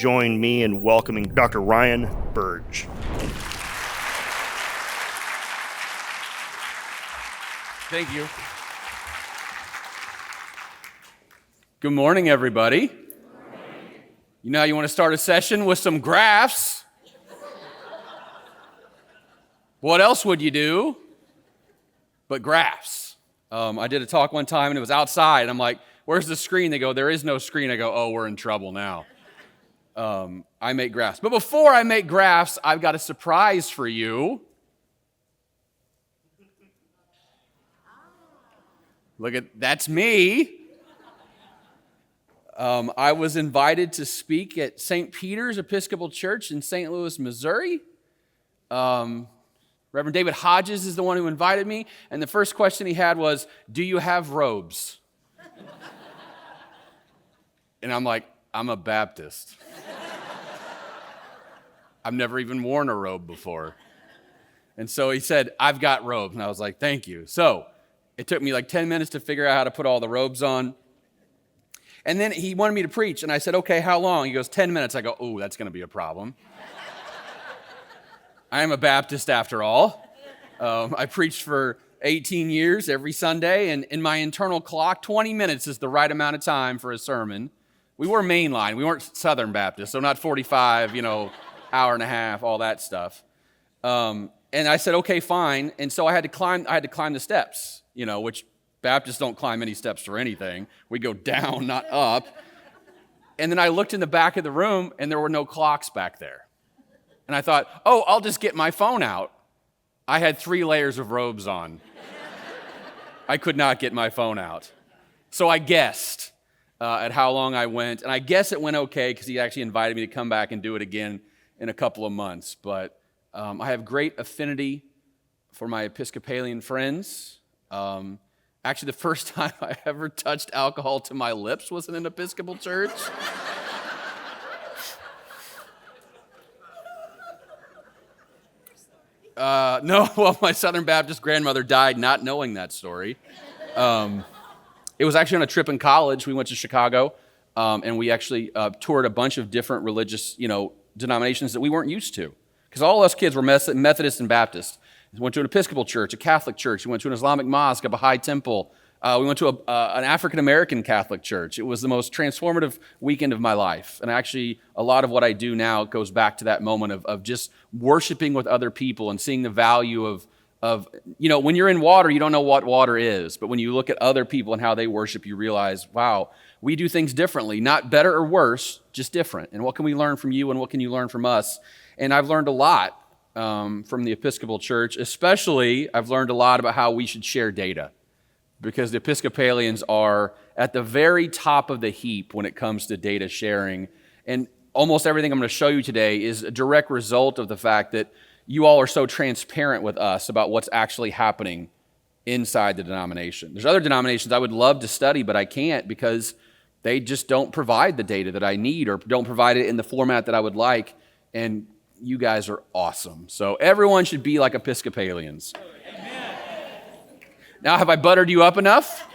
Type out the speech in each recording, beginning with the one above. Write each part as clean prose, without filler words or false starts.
join me in welcoming Dr. Ryan Burge. Thank you. Good morning, everybody. Good morning. You know how you want to start a session with some graphs? What else would you do but graphs? I did a talk one time and it was outside and I'm like, where's the screen? They go, there is no screen. I go, oh, we're in trouble now. I make graphs. But before I make graphs, I've got a surprise for you. Look at, that's me. I was invited to speak at St. Peter's Episcopal Church in St. Louis, Missouri. Reverend David Hodges is the one who invited me, and the first question he had was, do you have robes? And I'm like, I'm a Baptist. I've never even worn a robe before. And so he said, I've got robes. And I was like, thank you. So it took me like 10 minutes to figure out how to put all the robes on. And then he wanted me to preach, and I said, okay, how long? He goes, 10 minutes. I go, oh, that's going to be a problem. I am a Baptist after all. I preached for 18 years every Sunday, and in my internal clock, 20 minutes is the right amount of time for a sermon. We were mainline. We weren't Southern Baptist, so not 45, hour and a half, all that stuff. And I said, okay, fine. And so I had to climb the steps, which Baptists don't climb any steps or anything. We go down, not up. And then I looked in the back of the room, and there were no clocks back there. And I thought, oh, I'll just get my phone out. I had 3 layers of robes on. I could not get my phone out. So I guessed at how long I went. And I guess it went okay because he actually invited me to come back and do it again in a couple of months. But I have great affinity for my Episcopalian friends. Actually, the first time I ever touched alcohol to my lips was in an Episcopal church. No, well, my Southern Baptist grandmother died not knowing that story. It was actually on a trip in college. We went to Chicago, and we actually toured a bunch of different religious, denominations that we weren't used to. Because all us kids were Methodist and Baptist. We went to an Episcopal church, a Catholic church. We went to an Islamic mosque, a Baha'i temple. We went to an African-American Catholic church. It was the most transformative weekend of my life. And actually, a lot of what I do now goes back to that moment of just worshiping with other people and seeing the value of when you're in water, you don't know what water is. But when you look at other people and how they worship, you realize, wow, we do things differently. Not better or worse, just different. And what can we learn from you and what can you learn from us? And I've learned a lot from the Episcopal Church. Especially, I've learned a lot about how we should share data. Because the Episcopalians are at the very top of the heap when it comes to data sharing. And almost everything I'm going to show you today is a direct result of the fact that you all are so transparent with us about what's actually happening inside the denomination. There's other denominations I would love to study, but I can't because they just don't provide the data that I need or don't provide it in the format that I would like. And you guys are awesome. So everyone should be like Episcopalians. Amen. Now, have I buttered you up enough?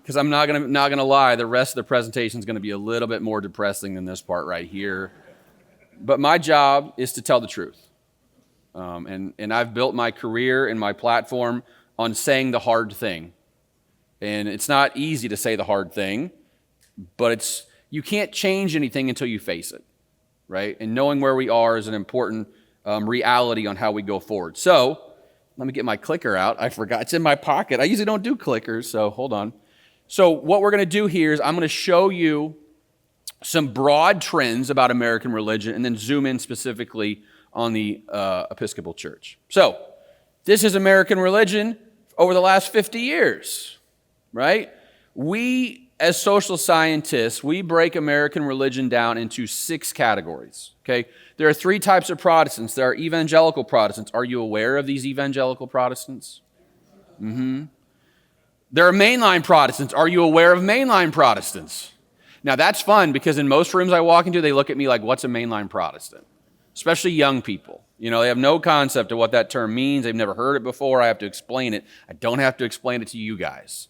Because I'm not gonna lie, the rest of the presentation is going to be a little bit more depressing than this part right here. But my job is to tell the truth. And I've built my career and my platform on saying the hard thing. And it's not easy to say the hard thing, but you can't change anything until you face it, right? And knowing where we are is an important reality on how we go forward. So, let me get my clicker out. I forgot. It's in my pocket. I usually don't do clickers, so hold on. So what we're going to do here is I'm going to show you some broad trends about American religion and then zoom in specifically on the Episcopal Church. So this is American religion over the last 50 years, right? We, as social scientists, we break American religion down into 6 categories, okay? There are 3 types of Protestants. There are evangelical Protestants. Are you aware of these evangelical Protestants? Mm-hmm. There are mainline Protestants. Are you aware of mainline Protestants? Now, that's fun because in most rooms I walk into, they look at me like, what's a mainline Protestant? Especially young people. They have no concept of what that term means. They've never heard it before. I have to explain it. I don't have to explain it to you guys.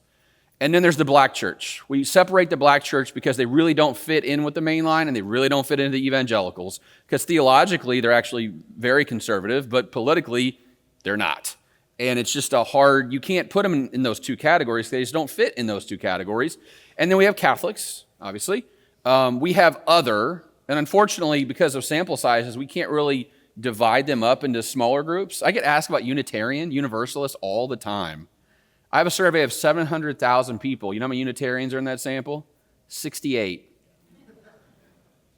And then there's the black church. We separate the black church because they really don't fit in with the main line and they really don't fit into the evangelicals because theologically they're actually very conservative, but politically they're not. And it's just you can't put them in those two categories. They just don't fit in those two categories. And then we have Catholics, obviously. We have other, and unfortunately because of sample sizes, we can't really divide them up into smaller groups. I get asked about Unitarian, Universalist all the time. I have a survey of 700,000 people. You know how many Unitarians are in that sample? 68.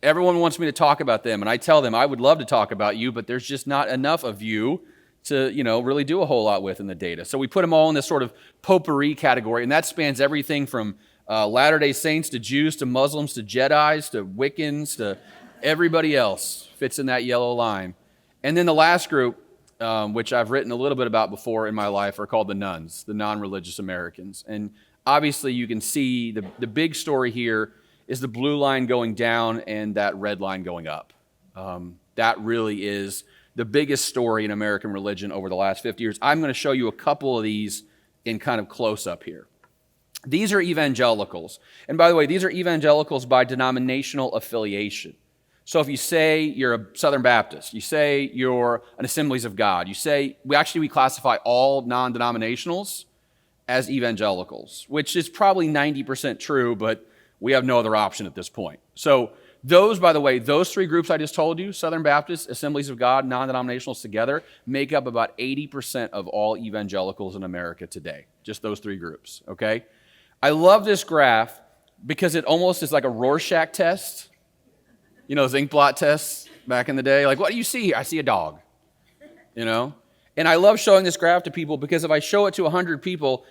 Everyone wants me to talk about them, and I tell them I would love to talk about you, but there's just not enough of you to, really do a whole lot with in the data. So we put them all in this sort of potpourri category, and that spans everything from Latter-day Saints to Jews to Muslims to Jedis to Wiccans to everybody else fits in that yellow line. And then the last group, which I've written a little bit about before in my life, are called the nones, the non-religious Americans. And obviously you can see the big story here is the blue line going down and that red line going up. That really is the biggest story in American religion over the last 50 years. I'm going to show you a couple of these in kind of close-up here. These are evangelicals. And by the way, these are evangelicals by denominational affiliation. So if you say you're a Southern Baptist, you say you're an Assemblies of God, we classify all non-denominationals as evangelicals, which is probably 90% true, but we have no other option at this point. So those three groups I just told you, Southern Baptists, Assemblies of God, non-denominationals together, make up about 80% of all evangelicals in America today. Just those three groups, okay? I love this graph because it almost is like a Rorschach test. You know, those ink blot tests back in the day? Like, what do you see here? I see a dog, And I love showing this graph to people because if I show it to 100 people,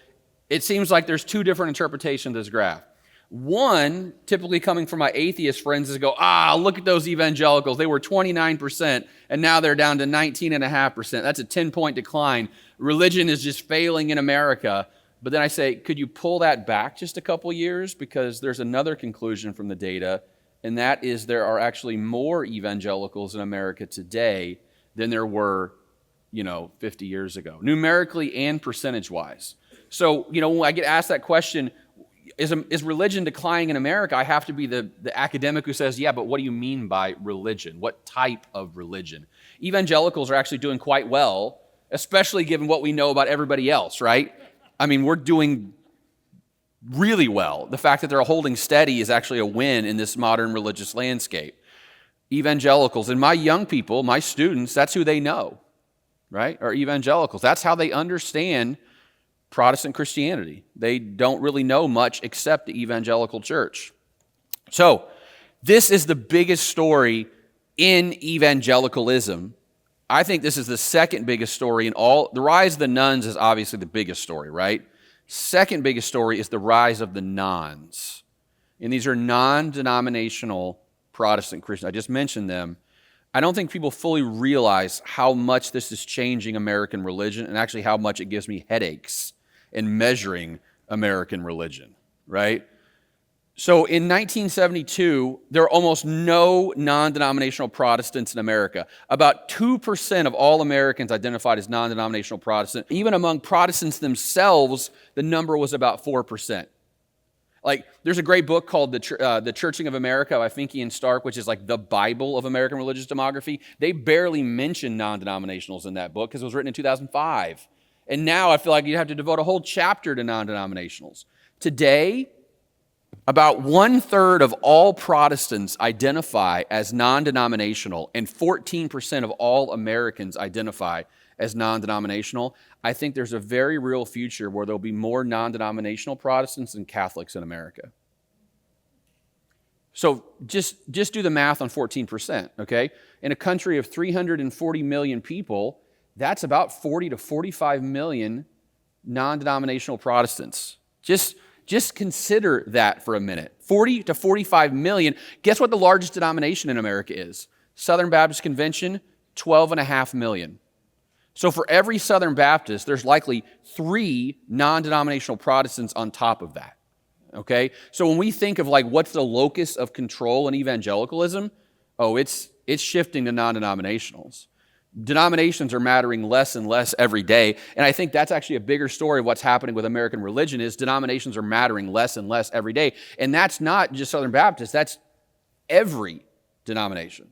it seems like there's two different interpretations of this graph. One, typically coming from my atheist friends, is to go, look at those evangelicals. They were 29%, and now they're down to 19.5%. That's a 10-point decline. Religion is just failing in America. But then I say, could you pull that back just a couple years? Because there's another conclusion from the data, and that is there are actually more evangelicals in America today than there were, 50 years ago, numerically and percentage-wise. So, when I get asked that question, is religion declining in America? I have to be the academic who says, yeah, but what do you mean by religion? What type of religion? Evangelicals are actually doing quite well, especially given what we know about everybody else, right? I mean, we're doing really well. The fact that they're holding steady is actually a win in this modern religious landscape. Evangelicals, and my young people, my students, that's who they know, right? Are evangelicals. That's how they understand Protestant Christianity. They don't really know much except the evangelical church. So, this is the biggest story in evangelicalism. I think this is the second biggest story in all. The rise of the nones is obviously the biggest story, right? Second biggest story is the rise of the nones. And these are non-denominational Protestant Christians. I just mentioned them. I don't think people fully realize how much this is changing American religion and actually how much it gives me headaches in measuring American religion, right? So in 1972, there were almost no non-denominational Protestants in America. About 2% of all Americans identified as non-denominational Protestant. Even among Protestants themselves, the number was about 4%. Like, there's a great book called The Churching of America by Finke and Stark, which is like the Bible of American religious demography. They barely mention non-denominationals in that book because it was written in 2005. And now I feel like you have to devote a whole chapter to non-denominationals. Today, about 1/3 of all Protestants identify as non-denominational, and 14% of all Americans identify as non-denominational. I think there's a very real future where there'll be more non-denominational Protestants than Catholics in America. So just do the math on 14%, okay? In a country of 340 million people, that's about 40 to 45 million non-denominational Protestants. Just consider that for a minute. 40 to 45 million. Guess what the largest denomination in America is? Southern Baptist Convention, 12.5 million. So for every Southern Baptist, there's likely 3 non-denominational Protestants on top of that. Okay? So when we think of like what's the locus of control in evangelicalism, it's shifting to non-denominationals. Denominations are mattering less and less every day. And I think that's actually a bigger story of what's happening with American religion is denominations are mattering less and less every day. And that's not just Southern Baptists, that's every denomination,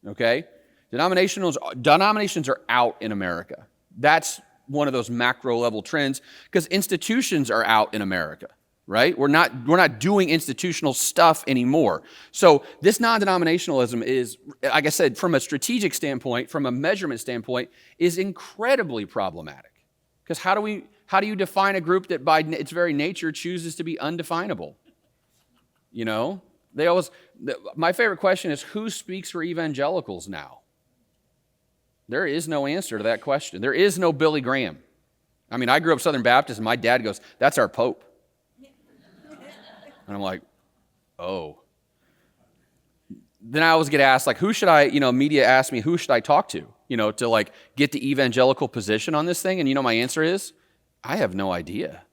okay? Denominations are out in America. That's one of those macro level trends because institutions are out in America, right? We're not doing institutional stuff anymore. So this non-denominationalism is, like I said, from a strategic standpoint, from a measurement standpoint, is incredibly problematic. Because how do you define a group that by its very nature chooses to be undefinable? You know, my favorite question is who speaks for evangelicals now? There is no answer to that question. There is no Billy Graham. I mean, I grew up Southern Baptist, and my dad goes, "That's our Pope." And I'm like, oh. Then I always get asked, like, who should I, media asks me, who should I talk to, to like get the evangelical position on this thing? And my answer is, I have no idea.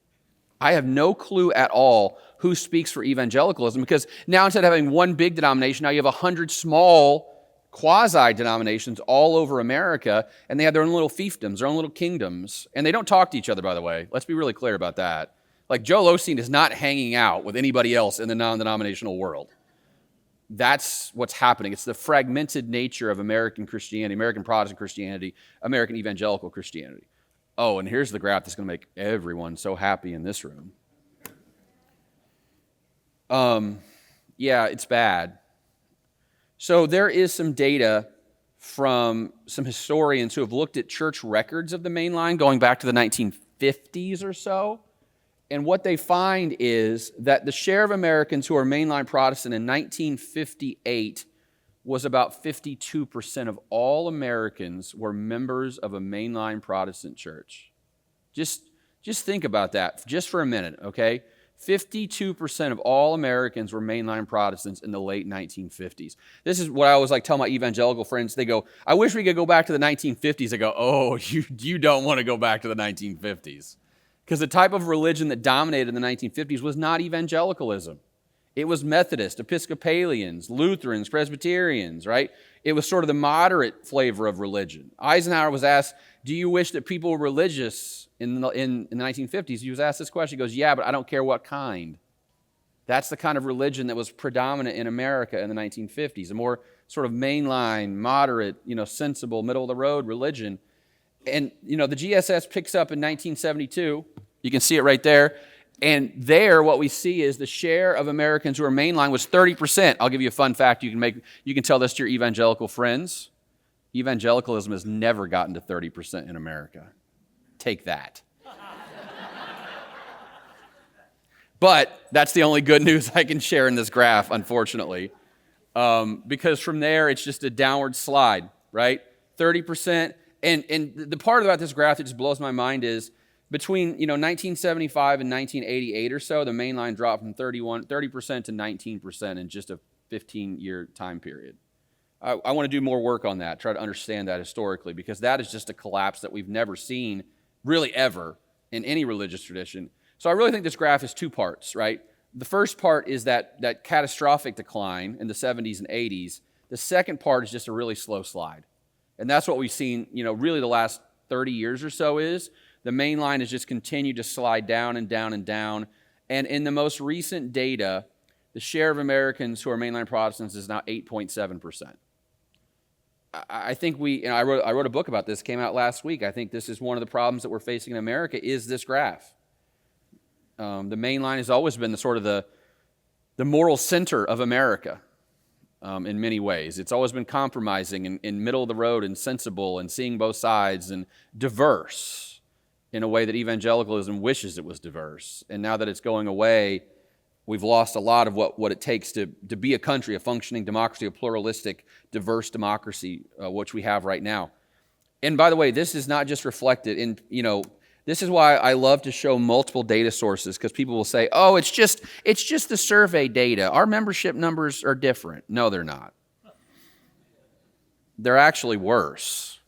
I have no clue at all who speaks for evangelicalism because now instead of having one big denomination, now you have 100 small quasi-denominations all over America, and they have their own little fiefdoms, their own little kingdoms, and they don't talk to each other, by the way. Let's be really clear about that. Like, Joel Osteen is not hanging out with anybody else in the non-denominational world. That's what's happening. It's the fragmented nature of American Christianity, American Protestant Christianity, American evangelical Christianity. Oh, and here's the graph that's going to make everyone so happy in this room. Yeah, it's bad. So there is some data from some historians who have looked at church records of the mainline going back to the 1950s or so. And what they find is that the share of Americans who are mainline Protestant in 1958 was about 52% of all Americans were members of a mainline Protestant church. Just think about that just for a minute, okay? 52% of all Americans were mainline Protestants in the late 1950s. This is what I always tell my evangelical friends. They go, "I wish we could go back to the 1950s." I go, "Oh, you don't want to go back to the 1950s." Because the type of religion that dominated in the 1950s was not evangelicalism. It was Methodist, Episcopalians, Lutherans, Presbyterians, right? It was sort of the moderate flavor of religion. Eisenhower was asked, "Do you wish that people were religious in the 1950s?" He was asked this question. He goes, "Yeah, but I don't care what kind." That's the kind of religion that was predominant in America in the 1950s, a more sort of mainline, moderate, sensible, middle-of-the-road religion. And, the GSS picks up in 1972. You can see it right there. And there, what we see is the share of Americans who are mainline was 30%. I'll give you a fun fact. You can tell this to your evangelical friends. Evangelicalism has never gotten to 30% in America. Take that. But that's the only good news I can share in this graph, unfortunately. Because from there, it's just a downward slide, right? 30%. And the part about this graph that just blows my mind is between 1975 and 1988 or so, the mainline dropped from 30% to 19% in just a 15-year time period. I want to do more work on that, try to understand that historically, because that is just a collapse that we've never seen really ever in any religious tradition. So I really think this graph is two parts, right? The first part is that catastrophic decline in the 70s and 80s. The second part is just a really slow slide. And that's what we've seen, really the last 30 years or so is the main line has just continued to slide down and down and down. And in the most recent data, the share of Americans who are mainline Protestants is now 8.7%. I think I wrote a book about this, came out last week. I think this is one of the problems that we're facing in America is this graph. The main line has always been the moral center of America in many ways. It's always been compromising and middle of the road and sensible and seeing both sides and diverse in a way that evangelicalism wishes it was diverse. And now that it's going away, we've lost a lot of what it takes to be a country, a functioning democracy, a pluralistic, diverse democracy, which we have right now. And by the way, this is not just reflected in, this is why I love to show multiple data sources, because people will say, "Oh, it's just the survey data. Our membership numbers are different." No, they're not. They're actually worse.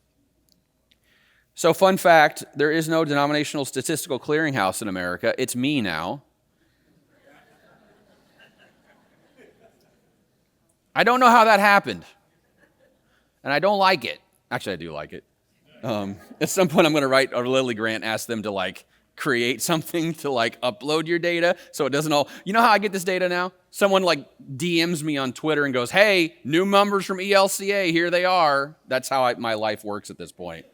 So fun fact, there is no denominational statistical clearinghouse in America. It's me now. I don't know how that happened, and I don't like it. Actually, I do like it. At some point, I'm going to write a Lilly grant, ask them to create something to upload your data so it doesn't all. You know how I get this data now? Someone DMs me on Twitter and goes, "Hey, new members from ELCA, here they are." That's how my life works at this point,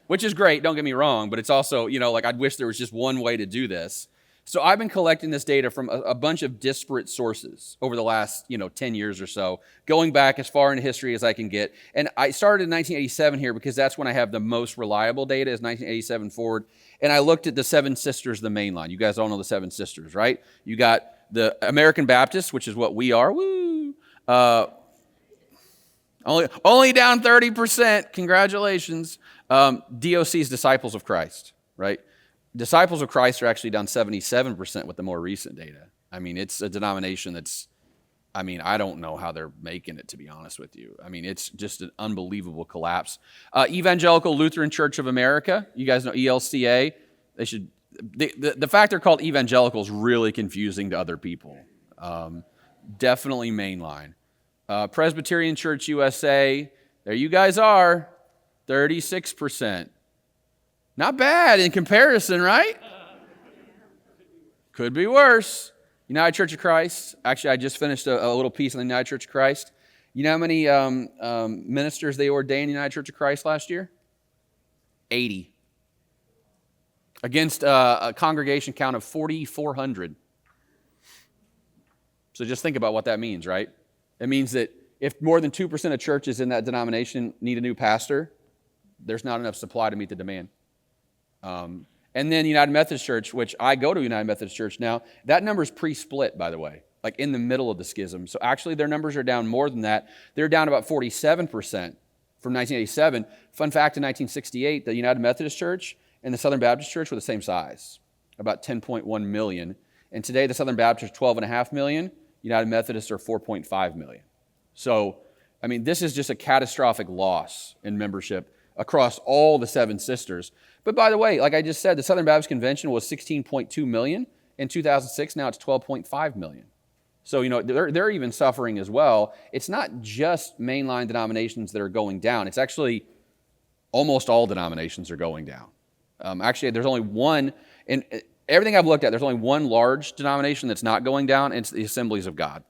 which is great. Don't get me wrong, but it's also I'd wish there was just one way to do this. So I've been collecting this data from a bunch of disparate sources over the last 10 years or so, going back as far into history as I can get. And I started in 1987 here because that's when I have the most reliable data, is 1987 forward. And I looked at the Seven Sisters, the main line. You guys all know the Seven Sisters, right? You got the American Baptists, which is what we are. Woo! Only down 30%. Congratulations. DOC's Disciples of Christ, right? Disciples of Christ are actually down 77% with the more recent data. I mean, it's a denomination that's, I don't know how they're making it, to be honest with you. It's just an unbelievable collapse. Evangelical Lutheran Church of America, you guys know ELCA. The fact they're called evangelical is really confusing to other people. Definitely mainline. Presbyterian Church USA, there you guys are, 36%. Not bad in comparison, right? Could be worse. United Church of Christ. Actually, I just finished a little piece on the United Church of Christ. You know how many ministers they ordained in the United Church of Christ last year? 80. Against a congregation count of 4,400. So just think about what that means, right? It means that if more than 2% of churches in that denomination need a new pastor, there's not enough supply to meet the demand. And then United Methodist Church, which I go to United Methodist Church now, that number is pre-split, by the way, in the middle of the schism. So actually their numbers are down more than that. They're down about 47% from 1987. Fun fact, in 1968, the United Methodist Church and the Southern Baptist Church were the same size, about 10.1 million. And today the Southern Baptist are 12.5 million, United Methodists are 4.5 million. So, this is just a catastrophic loss in membership across all the Seven Sisters. But by the way, like I just said, the Southern Baptist Convention was 16.2 million in 2006. Now it's 12.5 million. So, they're even suffering as well. It's not just mainline denominations that are going down. It's actually almost all denominations are going down. Actually, there's only one, in everything I've looked at, there's only one large denomination that's not going down, and it's the Assemblies of God.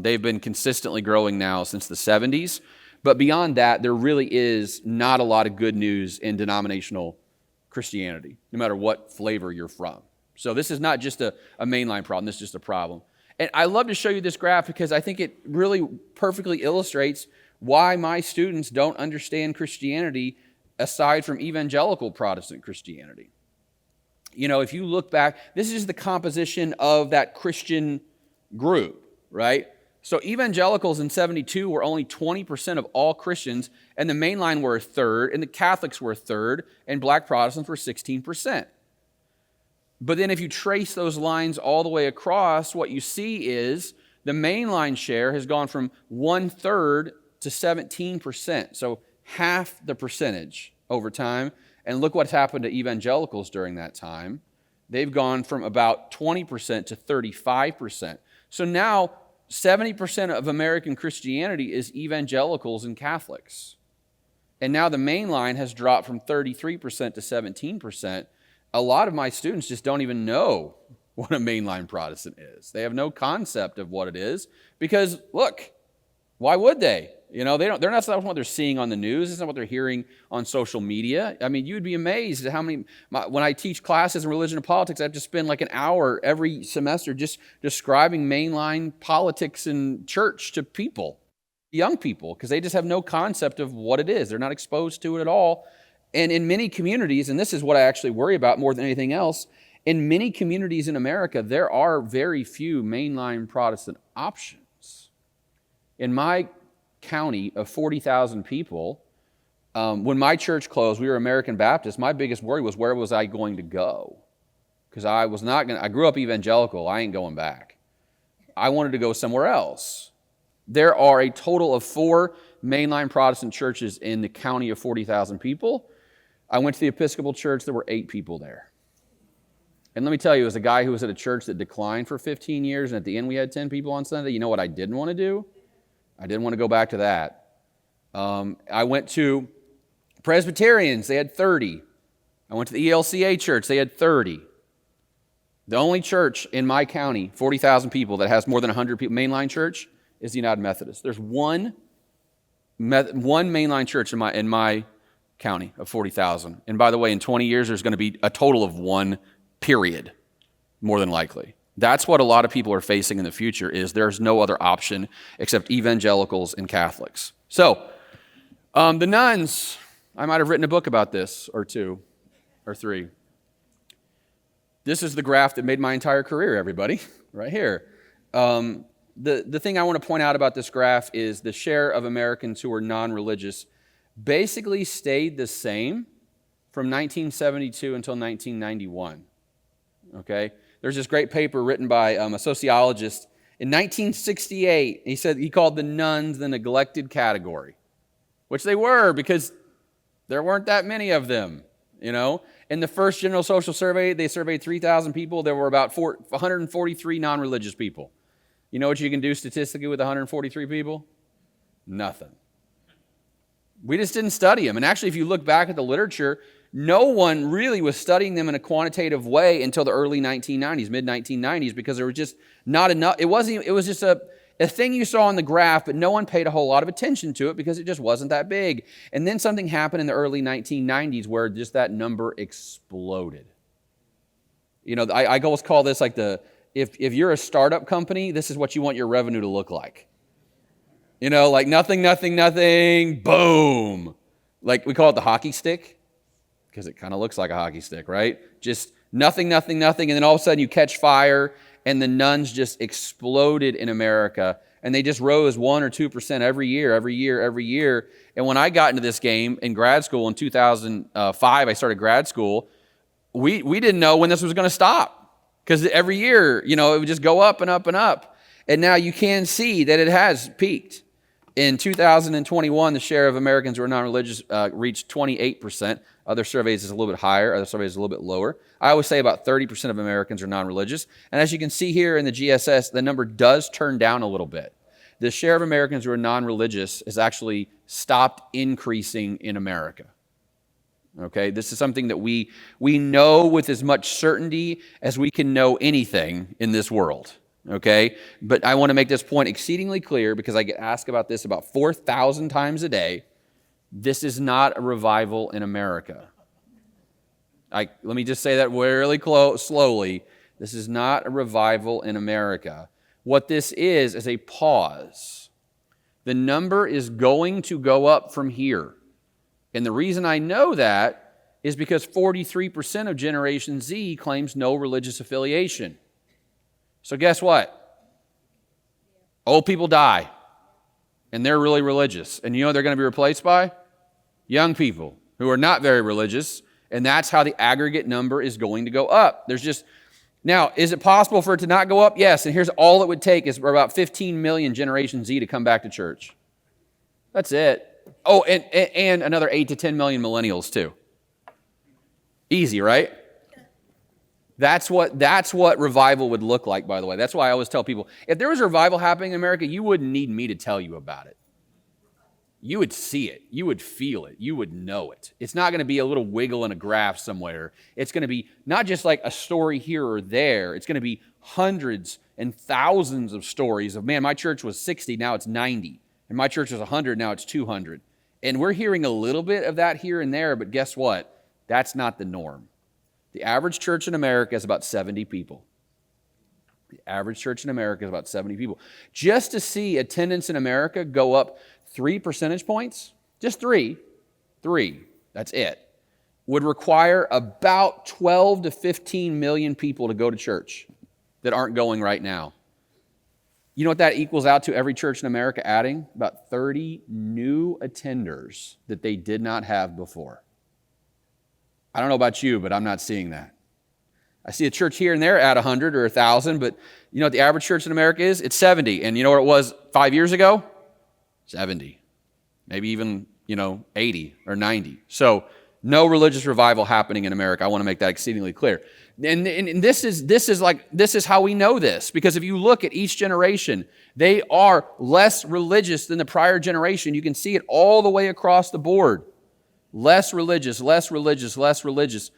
They've been consistently growing now since the 70s. But beyond that, there really is not a lot of good news in denominational Christianity, no matter what flavor you're from. So this is not just a mainline problem, this is just a problem. And I love to show you this graph because I think it really perfectly illustrates why my students don't understand Christianity aside from evangelical Protestant Christianity. If you look back, this is the composition of that Christian group, right? So evangelicals in 72 were only 20% of all Christians, and the mainline were a third, and the Catholics were a third, and black Protestants were 16%. But then if you trace those lines all the way across, what you see is the mainline share has gone from 1/3 to 17%, so half the percentage over time. And look what's happened to evangelicals during that time. They've gone from about 20% to 35%. So now 70% of American Christianity is evangelicals and Catholics. And now the main line has dropped from 33% to 17%. A lot of my students just don't even know what a mainline Protestant is. They have no concept of what it is because, look, why would they? They're not what they're seeing on the news. It's not what they're hearing on social media. You'd be amazed at how many, when I teach classes in religion and politics, I have to spend an hour every semester just describing mainline politics and church to people, young people, because they just have no concept of what it is. They're not exposed to it at all. And in many communities, and this is what I actually worry about more than anything else, in many communities in America, there are very few mainline Protestant options. In my county of 40,000 people, when my church closed, we were American Baptist, my biggest worry was where was I going to go? Because I grew up evangelical, I ain't going back. I wanted to go somewhere else. There are a total of 4 mainline Protestant churches in the county of 40,000 people. I went to the Episcopal Church, there were 8 people there. And let me tell you, as a guy who was at a church that declined for 15 years, and at the end we had 10 people on Sunday, you know what I didn't want to do? I didn't want to go back to that. I went to Presbyterians, they had 30. I went to the ELCA church, they had 30. The only church in my county, 40,000 people, that has more than 100 people, mainline church, is the United Methodist. There's one mainline church in my county of 40,000. And by the way, in 20 years, there's going to be a total of one, period, more than likely. That's what a lot of people are facing in the future, is there's no other option except evangelicals and Catholics. So, the nuns, I might have written a book about this, or two, or three. This is the graph that made my entire career, everybody, right here. The thing I want to point out about this graph is the share of Americans who are non-religious basically stayed the same from 1972 until 1991, okay? There's this great paper written by a sociologist in 1968. He called the nuns the neglected category, which they were because there weren't that many of them, you know? In the first General Social Survey, they surveyed 3,000 people. There were about 143 non-religious people. You know what you can do statistically with 143 people? Nothing. We just didn't study them. And actually, if you look back at the literature, no one really was studying them in a quantitative way until the early 1990s, mid-1990s, because there was just not enough. It was just a thing you saw on the graph, but no one paid a whole lot of attention to it because it just wasn't that big. And then something happened in the early 1990s where just that number exploded. You know, I always call this like if you're a startup company, this is what you want your revenue to look like. You know, like nothing, boom. Like we call it the hockey stick because it kind of looks like a hockey stick, right? Just nothing, and then all of a sudden you catch fire and the nuns just exploded in America and they just rose 1 or 2% every year. And when I got into this game in grad school in 2005, I started grad school, we didn't know when this was going to stop because every year, you know, it would just go up and up and up. And now you can see that it has peaked. In 2021, the share of Americans who are non-religious reached 28%. Other surveys is a little bit higher. Other surveys is a little bit lower. I always say about 30% of Americans are non-religious. And as you can see here in the GSS, the number does turn down a little bit. The share of Americans who are non-religious has actually stopped increasing in America. Okay, this is something that we know with as much certainty as we can know anything in this world. Okay, but I want to make this point exceedingly clear because I get asked about this about 4,000 times a day. This is not a revival in America. Let me just say that really slowly. This is not a revival in America. What this is a pause. The number is going to go up from here. And the reason I know that is because 43% of Generation Z claims no religious affiliation. So guess what? Old people die, and they're really religious. And you know what they're going to be replaced by? Young people who are not very religious, and that's how the aggregate number is going to go up. Now, is it possible for it to not go up? Yes, and here's all it would take is for about 15 million Generation Z to come back to church. That's it. Oh, and another 8 to 10 million millennials too. Easy, right? That's what revival would look like, by the way. That's why I always tell people, if there was a revival happening in America, you wouldn't need me to tell you about it. You would see it. You would feel it. You would know it. It's not going to be a little wiggle in a graph somewhere. It's going to be not just like a story here or there. It's going to be hundreds and thousands of stories of, man, my church was 60, now it's 90. And my church was 100, now it's 200. And we're hearing a little bit of that here and there, but guess what? That's not the norm. The average church in America is about 70 people. The average church in America is about 70 people. Just to see attendance in America go up 3 percentage points, just three, that's it, would require about 12 to 15 million people to go to church that aren't going right now. You know what that equals out to every church in America adding? About 30 new attenders that they did not have before. I don't know about you, but I'm not seeing that. I see a church here and there add 100 or 1,000, but you know what the average church in America is? It's 70. And you know what it was 5 years ago? 70. Maybe even, 80 or 90. So No religious revival happening in America. I want to make that exceedingly clear. And this is how we know this, because if you look at each generation, they are less religious than the prior generation. You can see it all the way across the board. Less religious, less religious, less religious.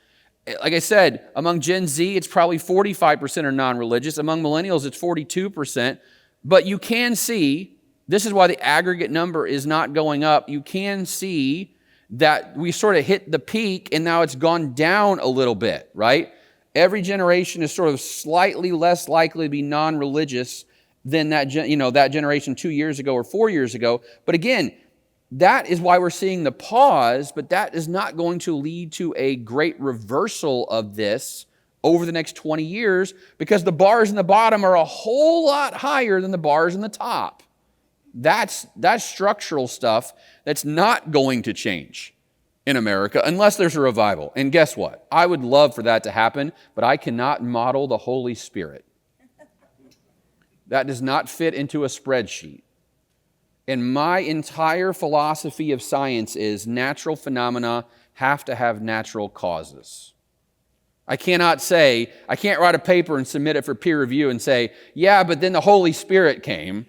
Like I said, among Gen Z, it's probably 45% are non-religious. Among millennials, it's 42%. But you can see, this is why the aggregate number is not going up. You can see that we sort of hit the peak and now it's gone down a little bit, right? Every generation is sort of slightly less likely to be non-religious than that generation 2 years ago or 4 years ago. But again, that is why we're seeing the pause, but that is not going to lead to a great reversal of this over the next 20 years, because the bars in the bottom are a whole lot higher than the bars in the top. That's structural stuff that's not going to change in America unless there's a revival. And guess what? I would love for that to happen, but I cannot model the Holy Spirit. That does not fit into a spreadsheet. And my entire philosophy of science is natural phenomena have to have natural causes. I can't write a paper and submit it for peer review and say, yeah, but then the Holy Spirit came.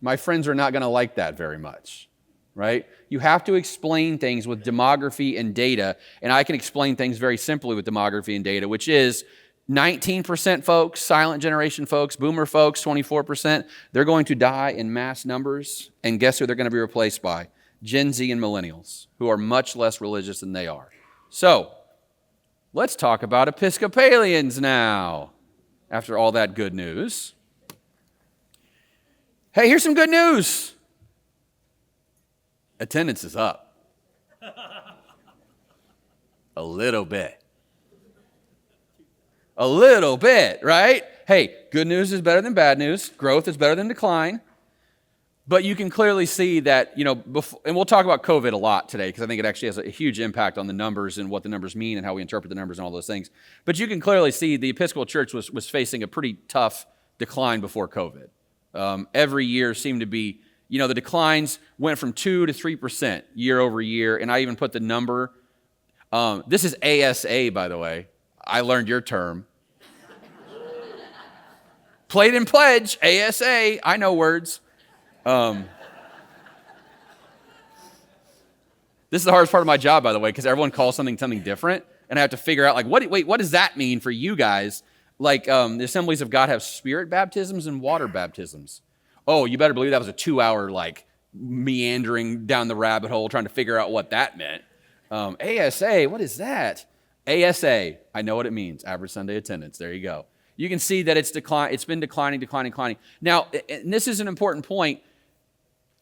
My friends are not going to like that very much, right? You have to explain things with demography and data, and I can explain things very simply with demography and data, which is 19% folks, silent generation folks, boomer folks, 24%, they're going to die in mass numbers, and guess who they're going to be replaced by? Gen Z and millennials, who are much less religious than they are. So, let's talk about Episcopalians now, after all that good news. Hey, here's some good news. Attendance is up. A little bit. A little bit, right? Hey, good news is better than bad news. Growth is better than decline. But you can clearly see that, and we'll talk about COVID a lot today, because I think it actually has a huge impact on the numbers and what the numbers mean and how we interpret the numbers and all those things. But you can clearly see the Episcopal Church was facing a pretty tough decline before COVID. Every year seemed to be, the declines went from 2 to 3% year over year. And I even put the number, this is ASA, by the way. I learned your term. Played and pledge, ASA, I know words. This is the hardest part of my job, by the way, because everyone calls something different. And I have to figure out, what does that mean for you guys? The Assemblies of God have spirit baptisms and water baptisms. Oh, you better believe that was a 2-hour, meandering down the rabbit hole trying to figure out what that meant. ASA, what is that? ASA, I know what it means, average Sunday attendance. There you go. You can see that it's been declining. Now, and this is an important point.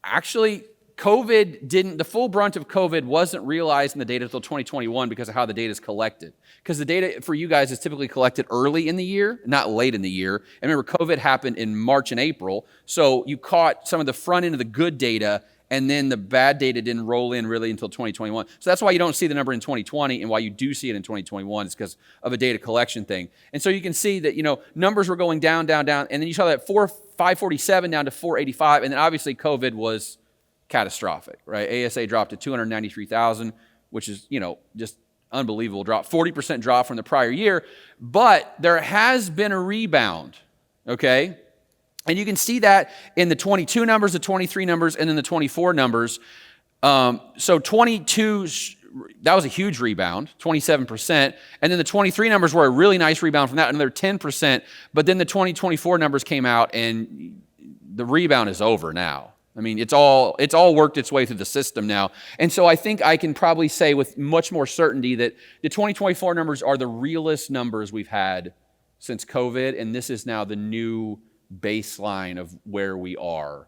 Actually, the full brunt of COVID wasn't realized in the data until 2021 because of how the data is collected. Because the data for you guys is typically collected early in the year, not late in the year. And remember, COVID happened in March and April, so you caught some of the front end of the good data, and then the bad data didn't roll in really until 2021. So that's why you don't see the number in 2020, and why you do see it in 2021 is because of a data collection thing. And so you can see that, numbers were going down, and then you saw that 547 down to 485, and then obviously COVID was catastrophic, right? ASA dropped to 293,000, which is, just unbelievable drop, 40% drop from the prior year. But there has been a rebound, okay? And you can see that in the 22 numbers, the 23 numbers, and then the 24 numbers. So 22, that was a huge rebound, 27%. And then the 23 numbers were a really nice rebound from that, another 10%. But then the 2024 numbers came out, and the rebound is over now. I mean, it's all worked its way through the system now. And so I think I can probably say with much more certainty that the 2024 numbers are the realest numbers we've had since COVID, and this is now the new baseline of where we are.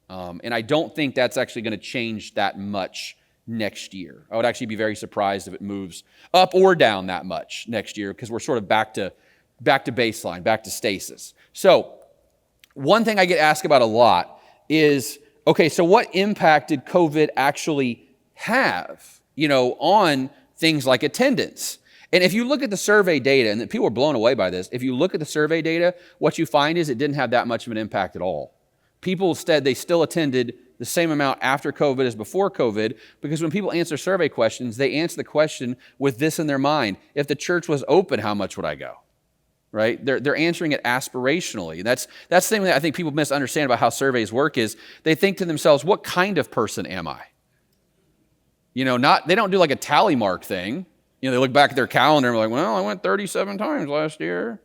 And I don't think that's actually going to change that much next year. I would actually be very surprised if it moves up or down that much next year, because we're sort of back to baseline, back to stasis. So one thing I get asked about a lot is, okay, so what impact did COVID actually have, on things like attendance? And if you look at the survey data, and people are blown away by this, if you look at the survey data, what you find is it didn't have that much of an impact at all. People said they still attended the same amount after COVID as before COVID, because when people answer survey questions, they answer the question with this in their mind. If the church was open, how much would I go? Right? They're answering it aspirationally. That's the thing that I think people misunderstand about how surveys work is they think to themselves, what kind of person am I? They don't do like a tally mark thing. They look back at their calendar and they're like, well, I went 37 times last year.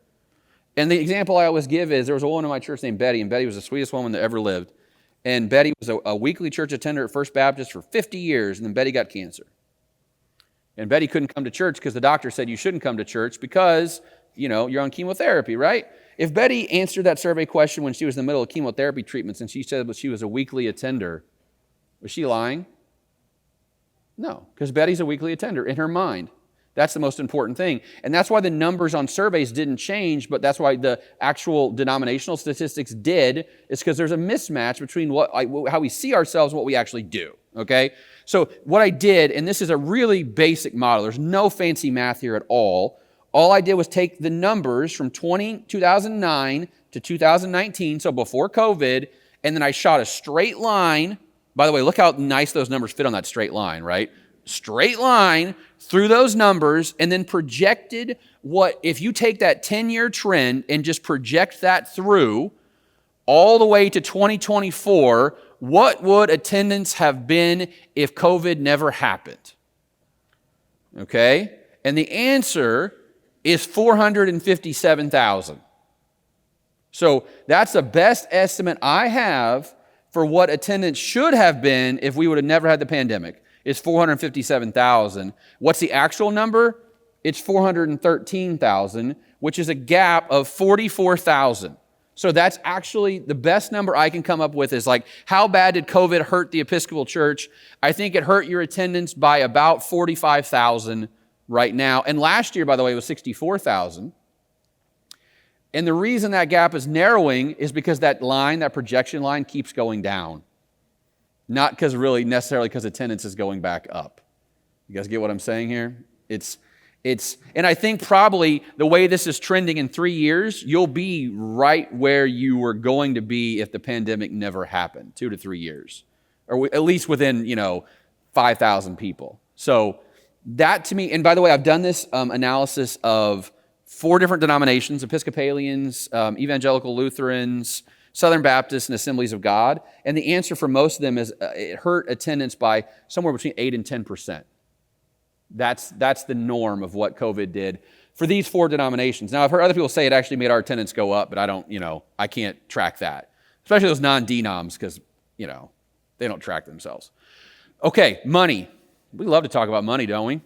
And the example I always give is there was a woman in my church named Betty, and Betty was the sweetest woman that ever lived. And Betty was a weekly church attender at First Baptist for 50 years, and then Betty got cancer. And Betty couldn't come to church because the doctor said you shouldn't come to church because you're on chemotherapy, right? If Betty answered that survey question when she was in the middle of chemotherapy treatments and she said that she was a weekly attender, was she lying? No, because Betty's a weekly attender in her mind. That's the most important thing. And that's why the numbers on surveys didn't change, but that's why the actual denominational statistics did, is because there's a mismatch between how we see ourselves and what we actually do, okay? So what I did, and this is a really basic model, there's no fancy math here at all. All I did was take the numbers from 2009 to 2019, so before COVID, and then I shot a straight line. By the way, look how nice those numbers fit on that straight line, right? Straight line through those numbers, and then projected if you take that 10-year trend and just project that through all the way to 2024, what would attendance have been if COVID never happened? Okay? And the answer is 457,000. So that's the best estimate I have for what attendance should have been if we would have never had the pandemic. Is 457,000. What's the actual number? It's 413,000, which is a gap of 44,000. So that's actually the best number I can come up with is like, how bad did COVID hurt the Episcopal Church? I think it hurt your attendance by about 45,000 right now. And last year, by the way, it was 64,000. And the reason that gap is narrowing is because that projection line keeps going down. Not because necessarily because attendance is going back up. You guys get what I'm saying here? And I think probably the way this is trending in 3 years, you'll be right where you were going to be if the pandemic never happened, 2 to 3 years. Or at least within, 5,000 people. So that to me, and by the way, I've done this analysis of 4 different denominations, Episcopalians, Evangelical Lutherans, Southern Baptists, and Assemblies of God. And the answer for most of them is it hurt attendance by somewhere between 8 and 10%. That's the norm of what COVID did for these 4 denominations. Now, I've heard other people say it actually made our attendance go up, but I can't track that. Especially those non-denoms because, they don't track themselves. Okay, money. We love to talk about money, don't we?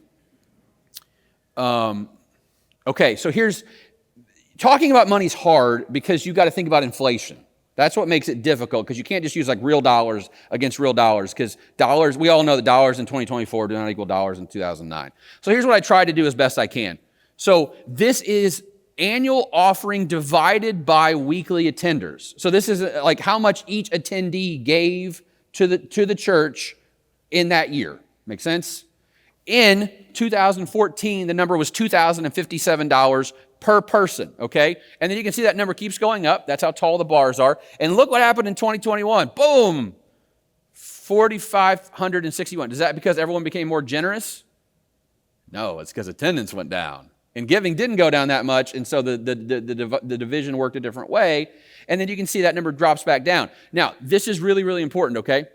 Okay, so talking about money's hard because you got to think about inflation. That's what makes it difficult because you can't just use like real dollars against real dollars because dollars, we all know that dollars in 2024 do not equal dollars in 2009. So here's what I tried to do as best I can. So this is annual offering divided by weekly attenders. So this is like how much each attendee gave to the church in that year. Make sense? In 2014, the number was $2,057 per person, okay? And then you can see that number keeps going up. That's how tall the bars are. And look what happened in 2021. Boom! 4,561. Is that because everyone became more generous? No, it's because attendance went down. And giving didn't go down that much, and so the division worked a different way. And then you can see that number drops back down. Now, this is really, really important, okay?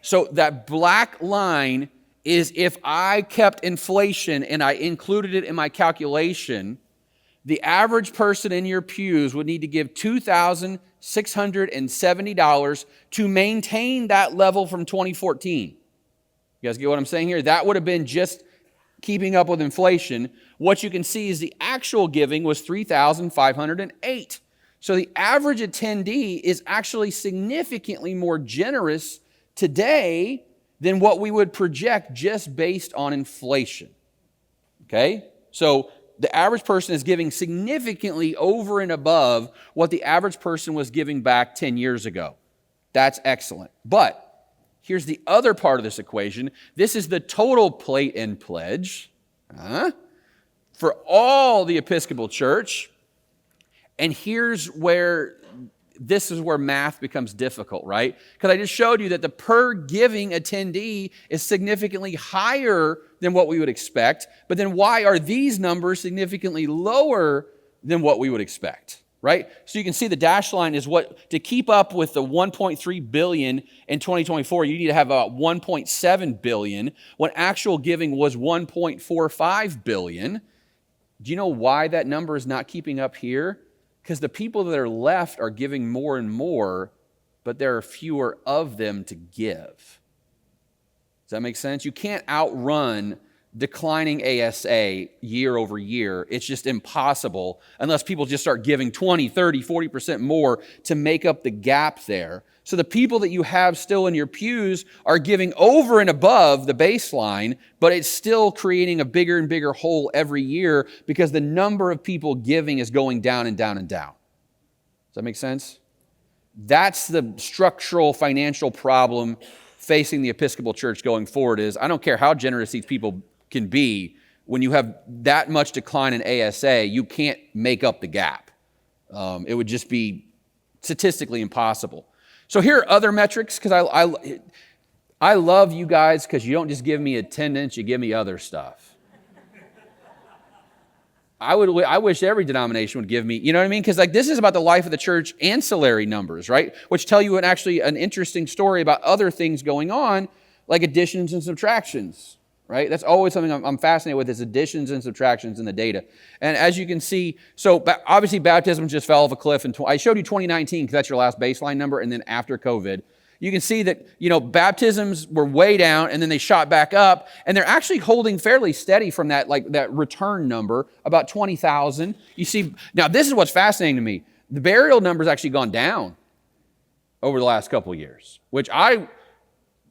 So that black line is if I kept inflation and I included it in my calculation, the average person in your pews would need to give $2,670 to maintain that level from 2014. You guys get what I'm saying here? That would have been just keeping up with inflation. What you can see is the actual giving was $3,508. So the average attendee is actually significantly more generous today than what we would project just based on inflation. Okay? So the average person is giving significantly over and above what the average person was giving back 10 years ago. That's excellent. But here's the other part of this equation. This is the total plate and pledge for all the Episcopal Church. And here's where this is where math becomes difficult, right? Because I just showed you that the per giving attendee is significantly higher than what we would expect, but then why are these numbers significantly lower than what we would expect, right? So you can see the dashed line is what, to keep up with the 1.3 billion in 2024, you need to have about 1.7 billion, when actual giving was 1.45 billion. Do you know why that number is not keeping up here? Because the people that are left are giving more and more, but there are fewer of them to give. Does that make sense? You can't outrun declining ASA year over year. It's just impossible unless people just start giving 20, 30, 40% more to make up the gap there. So the people that you have still in your pews are giving over and above the baseline, but it's still creating a bigger and bigger hole every year because the number of people giving is going down and down and down. Does that make sense? That's the structural financial problem facing the Episcopal Church going forward. Is I don't care how generous these people can be, when you have that much decline in ASA, you can't make up the gap. It would just be statistically impossible. So here are other metrics, because I love you guys because you don't just give me attendance, you give me other stuff. I wish every denomination would give me, you know what I mean? Because like this is about the life of the church ancillary numbers, right? Which tell you an interesting story about other things going on, like additions and subtractions, right? That's always something I'm fascinated with, is additions and subtractions in the data. And as you can see, so obviously baptism just fell off a cliff. And I showed you 2019 because that's your last baseline number, and then after COVID. You can see that, baptisms were way down and then they shot back up, and they're actually holding fairly steady from that return number, about 20,000. You see, now this is what's fascinating to me. The burial number's actually gone down over the last couple of years, which I'm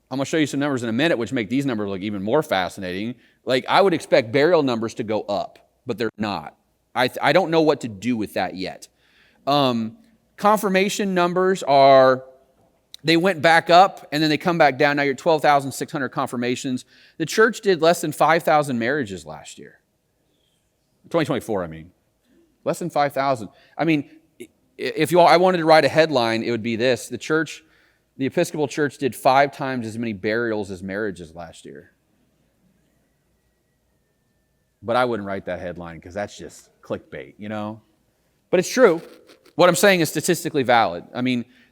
going to show you some numbers in a minute, which make these numbers look even more fascinating. Like I would expect burial numbers to go up, but they're not. I don't know what to do with that yet. Confirmation numbers they went back up and then they come back down. Now you're 12,600 confirmations. The church did less than 5,000 marriages last year. 2024, less than 5,000. I wanted to write a headline, it would be this: the Episcopal Church did 5 times as many burials as marriages last year. But I wouldn't write that headline because that's just clickbait, But it's true. What I'm saying is statistically valid.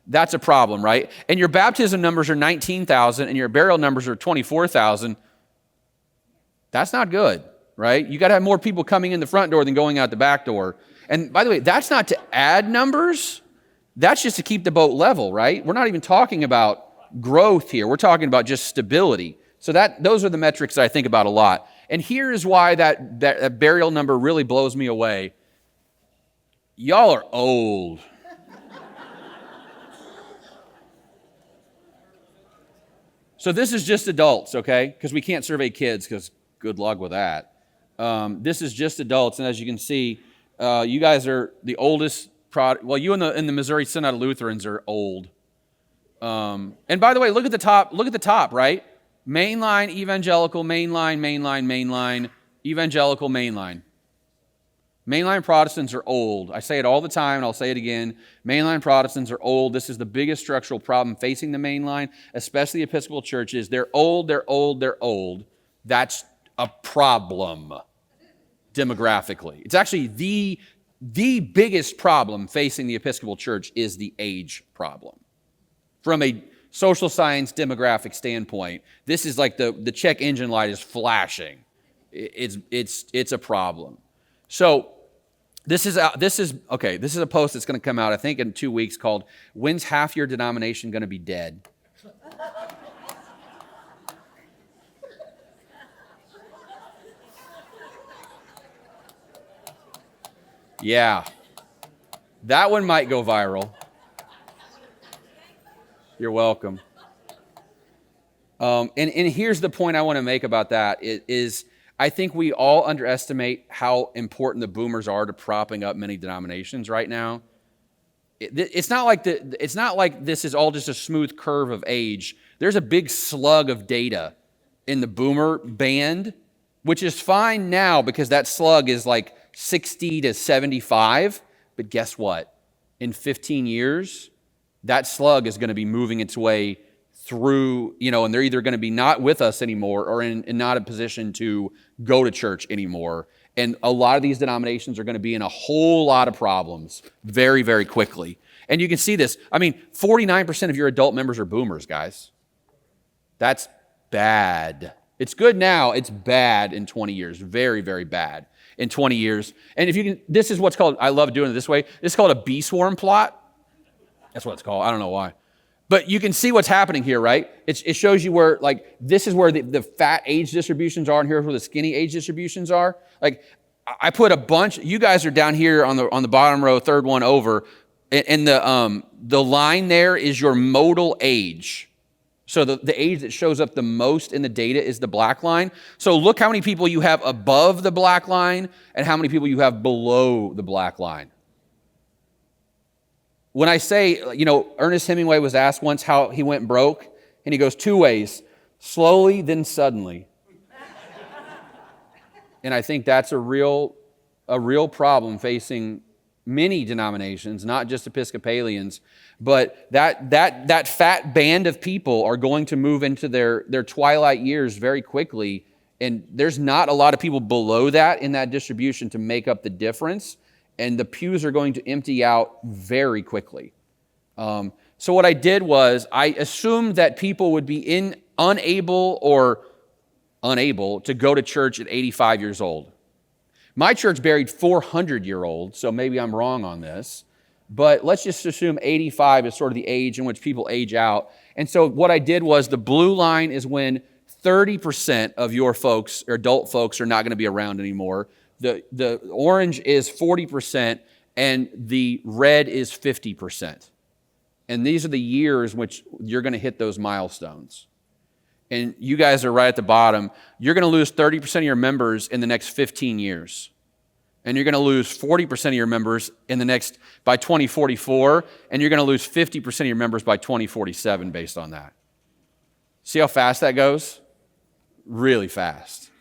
That's a problem, right? And your baptism numbers are 19,000 and your burial numbers are 24,000. That's not good, right? You got to have more people coming in the front door than going out the back door. And by the way, that's not to add numbers. That's just to keep the boat level, right? We're not even talking about growth here. We're talking about just stability. So those are the metrics that I think about a lot. And here is why that burial number really blows me away. Y'all are old. So this is just adults, okay? Because we can't survey kids, because good luck with that. This is just adults, and as you can see, you guys are the oldest. You in the Missouri Synod of Lutherans are old. And by the way, look at the top. Look at the top, right? Mainline, evangelical, mainline, evangelical, mainline. Mainline Protestants are old. I say it all the time, and I'll say it again. Mainline Protestants are old. This is the biggest structural problem facing the mainline, especially Episcopal churches. They're old. That's a problem demographically. It's actually the biggest problem facing the Episcopal Church is the age problem. From a social science demographic standpoint, this is like the check engine light is flashing. It's a problem. So this is a post that's going to come out, I think, in 2 weeks, called "When's Half Your Denomination Going to Be Dead?" Yeah, that one might go viral. You're welcome. And here's the point I want to make about that is I think we all underestimate how important the boomers are to propping up many denominations right now. It's not like this is all just a smooth curve of age. There's a big slug of data in the boomer band, which is fine now because that slug is like 60 to 75. But guess what? in 15 years, that slug is going to be moving its way through, and they're either going to be not with us anymore or in not a position to go to church anymore. And a lot of these denominations are going to be in a whole lot of problems very, very quickly. And you can see this. 49% of your adult members are boomers, guys. That's bad. It's good now. It's bad in 20 years. Very, very bad in 20 years. And if you can, this is what's called, I love doing it this way. This is called a bee swarm plot. That's what it's called. I don't know why. But you can see what's happening here, right? It shows you where, this is where the fat age distributions are, and here's where the skinny age distributions are. I put a bunch, you guys are down here on the bottom row, third one over, and the line there is your modal age. So the age that shows up the most in the data is the black line. So look how many people you have above the black line and how many people you have below the black line. When I say, Ernest Hemingway was asked once how he went broke, and he goes 2 ways, slowly, then suddenly. And I think that's a real problem facing many denominations, not just Episcopalians, but that fat band of people are going to move into their twilight years very quickly, and there's not a lot of people below that in that distribution to make up the difference. And the pews are going to empty out very quickly. So what I did was I assumed that people would be unable to go to church at 85 years old. My church buried 400-year-olds, so maybe I'm wrong on this. But let's just assume 85 is sort of the age in which people age out. And so what I did was the blue line is when 30% of your folks, or adult folks, are not going to be around anymore. The orange is 40%, and the red is 50%. And these are the years in which you're going to hit those milestones. And you guys are right at the bottom. You're going to lose 30% of your members in the next 15 years. And you're going to lose 40% of your members by 2044, and you're going to lose 50% of your members by 2047 based on that. See how fast that goes? Really fast.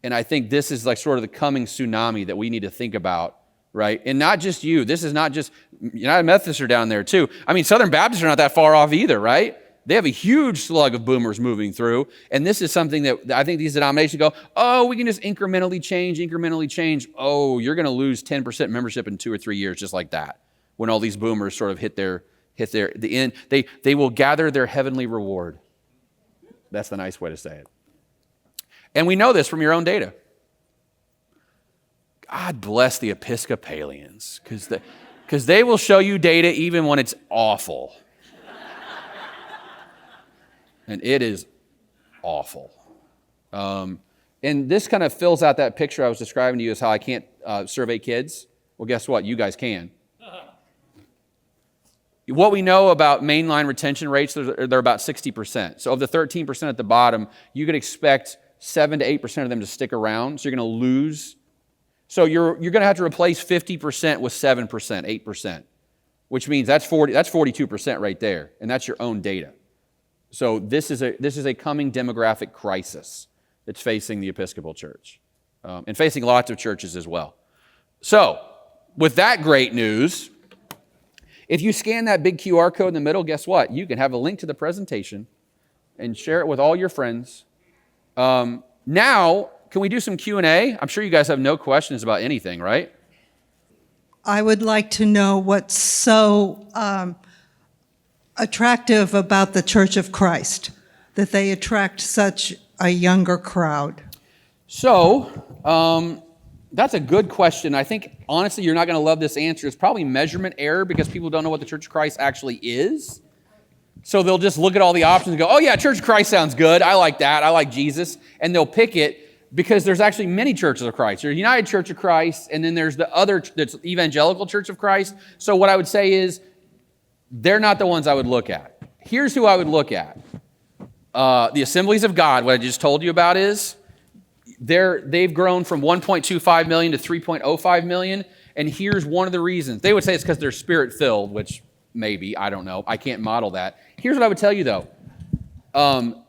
And I think this is sort of the coming tsunami that we need to think about, right? And not just you. This is not just, United Methodists are down there too. Southern Baptists are not that far off either, right? They have a huge slug of boomers moving through. And this is something that I think these denominations go, oh, we can just incrementally change. Oh, you're going to lose 10% membership in 2 or 3 years just like that. When all these boomers sort of hit the end, they will gather their heavenly reward. That's the nice way to say it. And we know this from your own data. God bless the Episcopalians, because they will show you data even when it's awful. And it is awful. And this kind of fills out that picture I was describing to you as how I can't survey kids. Well, guess what? You guys can. What we know about mainline retention rates, they're about 60%. So of the 13% at the bottom, you could expect 7 to 8% of them to stick around. So you're going to lose. So you're going to have to replace 50% with 7%, 8%, which means that's 42% right there, and that's your own data. So this is a coming demographic crisis that's facing the Episcopal Church, and facing lots of churches as well. So with that great news, if you scan that big QR code in the middle, guess what? You can have a link to the presentation and share it with all your friends. Now, can we do some Q&A? I'm sure you guys have no questions about anything, right? I would like to know what's so attractive about the Church of Christ, that they attract such a younger crowd. So, that's a good question. I think, honestly, you're not going to love this answer. It's probably measurement error because people don't know what the Church of Christ actually is. So they'll just look at all the options and go, oh yeah, Church of Christ sounds good. I like that. I like Jesus. And they'll pick it because there's actually many churches of Christ. There's United Church of Christ, and then there's the other, that's Evangelical Church of Christ. So what I would say is, they're not the ones I would look at. Here's who I would look at. The Assemblies of God, what I just told you about is, they've grown from 1.25 million to 3.05 million, and here's one of the reasons. They would say it's because they're spirit-filled, which maybe, I don't know. I can't model that. Here's what I would tell you, though.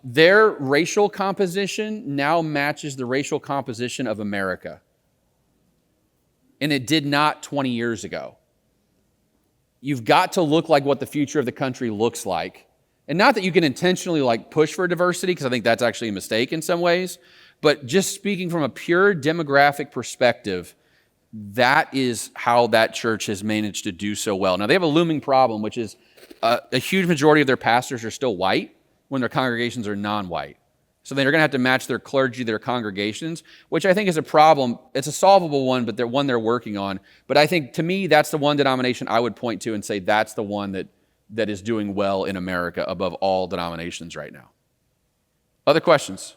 Their racial composition now matches the racial composition of America. And it did not 20 years ago. you've got to look like what the future of the country looks like. And not that you can intentionally like push for diversity, because I think that's actually a mistake in some ways, but just speaking from a pure demographic perspective, that is how that church has managed to do so well. Now, they have a looming problem, which is a huge majority of their pastors are still white when their congregations are non-white. So they're going to have to match their clergy, their congregations, which I think is a problem. It's a solvable one, but they're one they're working on. But I think, to me, that's the one denomination I would point to and say that's the one that is doing well in America above all denominations right now. Other questions?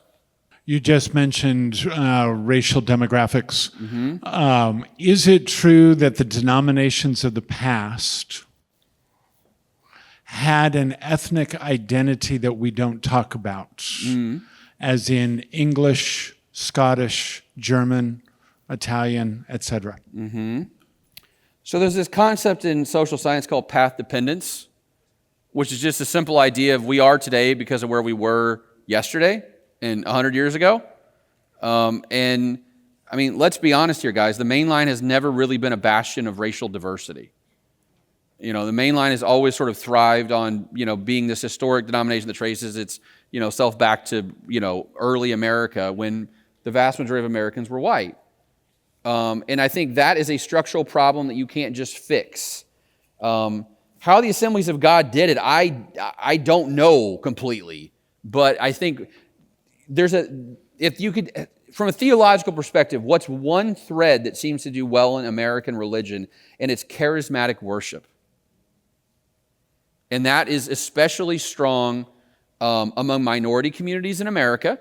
You just mentioned racial demographics. Mm-hmm. Is it true that the denominations of the past had an ethnic identity that we don't talk about, as in English, Scottish, German, Italian, etc.? Mm-hmm. So there's this concept in social science called path dependence, which is just a simple idea of we are today because of where we were yesterday and 100 years ago. And I mean, let's be honest here, guys. The Main Line has never really been a bastion of racial diversity. You know, the Main Line has always sort of thrived on, being this historic denomination that traces its, self back to, early America when the vast majority of Americans were white. And I think that is a structural problem that you can't just fix. How the Assemblies of God did it, I don't know completely. But I think if you could, from a theological perspective, what's one thread that seems to do well in American religion, and it's charismatic worship. And that is especially strong among minority communities in America,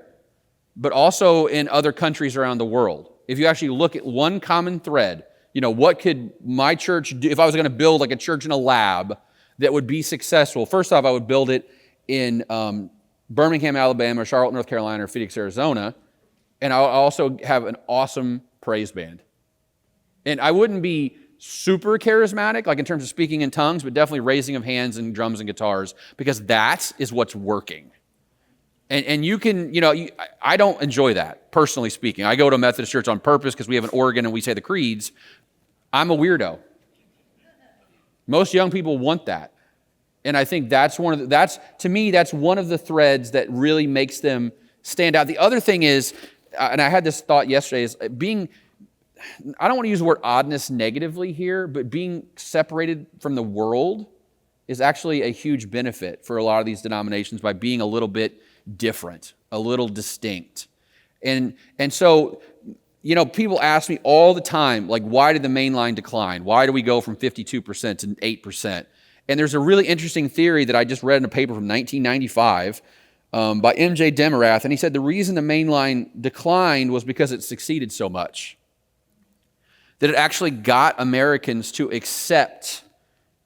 but also in other countries around the world. If you actually look at one common thread, what could my church do if I was going to build like a church in a lab that would be successful? First off, I would build it in Birmingham, Alabama, Charlotte, North Carolina, or Phoenix, Arizona. And I'll also have an awesome praise band. And I wouldn't be super charismatic, like in terms of speaking in tongues, but definitely raising of hands and drums and guitars, because that is what's working. And you can, I don't enjoy that, personally speaking. I go to a Methodist church on purpose because we have an organ and we say the creeds. I'm a weirdo. Most young people want that. And I think that's one of the threads that really makes them stand out. The other thing is, and I had this thought yesterday, is I don't want to use the word oddness negatively here, but being separated from the world is actually a huge benefit for a lot of these denominations by being a little bit different, a little distinct. And so, people ask me all the time, like, why did the Main Line decline? Why do we go from 52% to 8%? And there's a really interesting theory that I just read in a paper from 1995 by M.J. Demarath, and he said the reason the Main Line declined was because it succeeded so much. That it actually got Americans to accept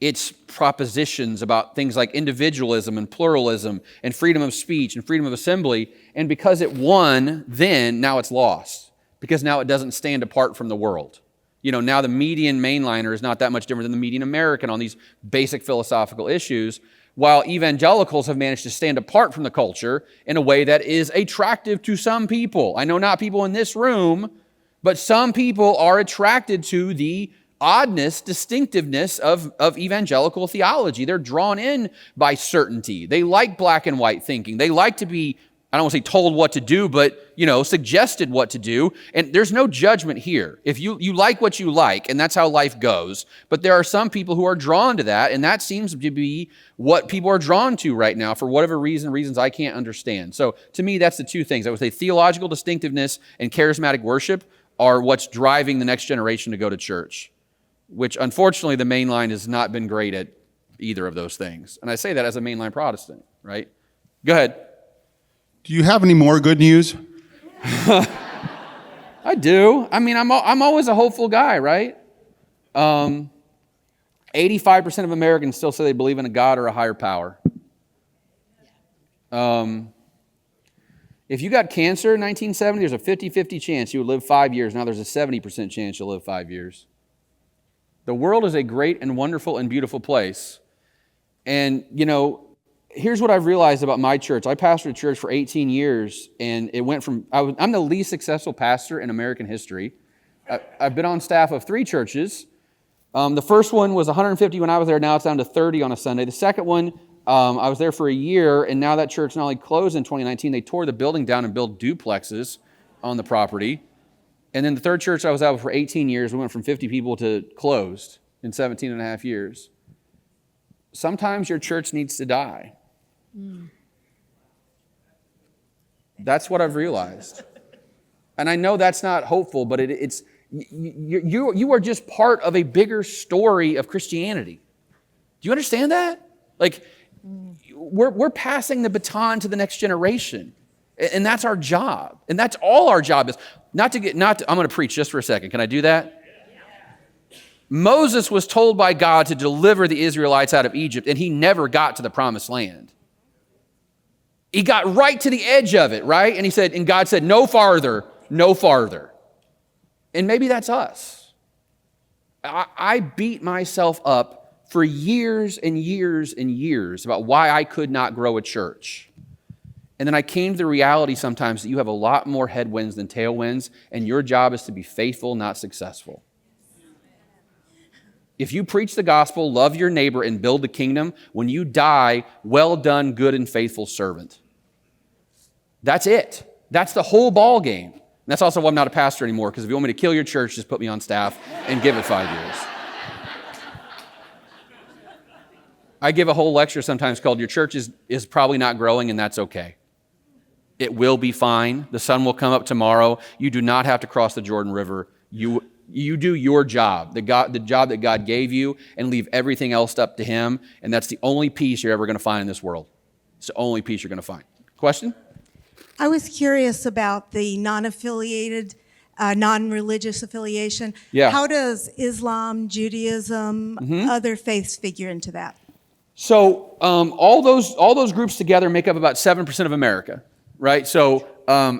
its propositions about things like individualism and pluralism and freedom of speech and freedom of assembly. And because it won then, now it's lost. Because now it doesn't stand apart from the world. Now the median mainliner is not that much different than the median American on these basic philosophical issues, while evangelicals have managed to stand apart from the culture in a way that is attractive to some people. I know not people in this room, but some people are attracted to the oddness, distinctiveness of evangelical theology. They're drawn in by certainty. They like black and white thinking. They like to be, I don't want to say told what to do, but, suggested what to do. And there's no judgment here. If you like what you like, and that's how life goes. But there are some people who are drawn to that, and that seems to be what people are drawn to right now for whatever reasons I can't understand. So to me, that's the two things. I would say theological distinctiveness and charismatic worship are what's driving the next generation to go to church, which unfortunately the Main Line has not been great at either of those things. And I say that as a Main Line Protestant, right? Go ahead. Do you have any more good news? I do. I mean, I'm always a hopeful guy, right? 85% of Americans still say they believe in a God or a higher power. If you got cancer in 1970, there's a 50-50 chance you would live 5 years. Now there's a 70% chance you'll live 5 years. The world is a great and wonderful and beautiful place. And, here's what I've realized about my church. I pastored a church for 18 years, and it went from, I'm the least successful pastor in American history. I've been on staff of 3 churches, The first one was 150 when I was there. Now it's down to 30 on a Sunday. The second one, I was there for a year, and now that church not only closed in 2019, they tore the building down and built duplexes on the property. And then the third church I was at for 18 years, we went from 50 people to closed in 17 and a half years. Sometimes your church needs to die. That's what I've realized. And I know that's not hopeful, but it's you are just part of a bigger story of Christianity. Do you understand that? Like, we're passing the baton to the next generation. And that's our job. And that's all our job is. I'm going to preach just for a second. Can I do that? Moses was told by God to deliver the Israelites out of Egypt, and he never got to the promised land. He got right to the edge of it, right? And God said, no farther, no farther. And maybe that's us. I beat myself up for years and years and years about why I could not grow a church. And then I came to the reality sometimes that you have a lot more headwinds than tailwinds, and your job is to be faithful, not successful. If you preach the gospel, love your neighbor, and build the kingdom, when you die, well done, good and faithful servant. That's it. That's the whole ball game. And that's also why I'm not a pastor anymore, because if you want me to kill your church, just put me on staff and give it 5 years. I give a whole lecture sometimes called "Your church is probably not growing, and that's okay. It will be fine. The sun will come up tomorrow. You do not have to cross the Jordan River. You do your job, the job that God gave you, and leave everything else up to Him. And that's the only peace you're ever going to find in this world. It's the only peace you're going to find. Question? I was curious about the non-affiliated, non-religious affiliation. Yeah. How does Islam, Judaism, other faiths figure into that? So all those groups together make up about 7% of America, right? So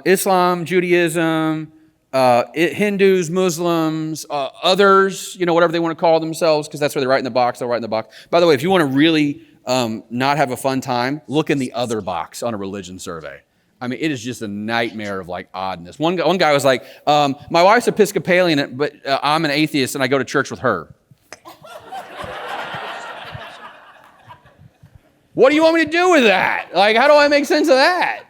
Islam, Judaism, Hindus, Muslims, others, whatever they want to call themselves, because that's where they write in the box, they'll write in the box. By the way, if you want to really not have a fun time, look in the other box on a religion survey. I mean, it is just a nightmare of oddness. One guy was like, my wife's Episcopalian, but I'm an atheist and I go to church with her. What do you want me to do with that? How do I make sense of that?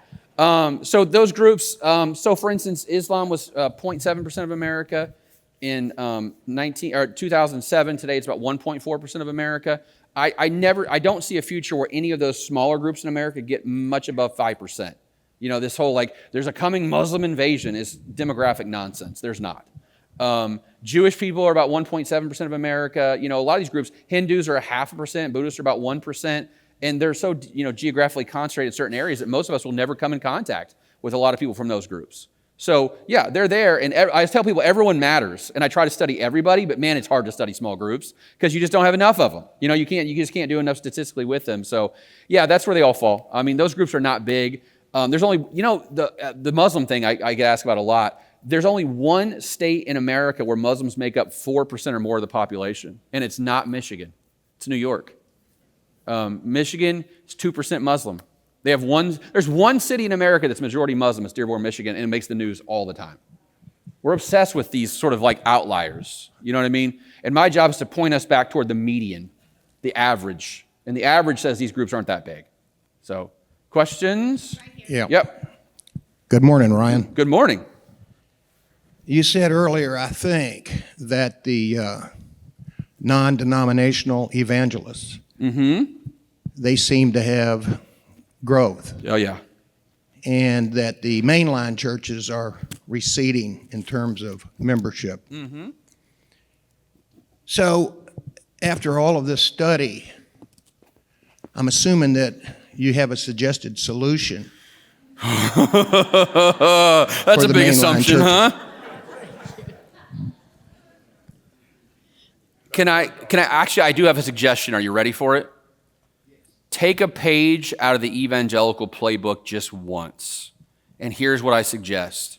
So those groups, for instance, Islam was 0.7% of America in 2007. Today it's about 1.4% of America. I don't see a future where any of those smaller groups in America get much above 5%. This whole there's a coming Muslim invasion is demographic nonsense. There's not. Jewish people are about 1.7% of America. A lot of these groups, Hindus are 0.5%, Buddhists are about 1%. And they're so, geographically concentrated in certain areas that most of us will never come in contact with a lot of people from those groups. So, yeah, they're there. And I tell people everyone matters. And I try to study everybody, but man, it's hard to study small groups because you just don't have enough of them. You just can't do enough statistically with them. So, yeah, that's where they all fall. I mean, those groups are not big. There's only, the Muslim thing I get asked about a lot. There's only one state in America where Muslims make up 4% or more of the population. And it's not Michigan. It's New York. Michigan is 2% Muslim. There's one city in America that's majority Muslim. It's Dearborn, Michigan, and it makes the news all the time. We're obsessed with these sort of outliers. You know what I mean? And my job is to point us back toward the median, the average. And the average says these groups aren't that big. So, questions? Yeah. Yep. Good morning, Ryan. Good morning. You said earlier, I think, that the non-denominational evangelists, they seem to have growth. Oh, yeah. And that the mainline churches are receding in terms of membership. So, after all of this study, I'm assuming that you have a suggested solution. That's a big assumption, huh? Can I actually, I do have a suggestion. Are you ready for it? Take a page out of the evangelical playbook just once. And here's what I suggest.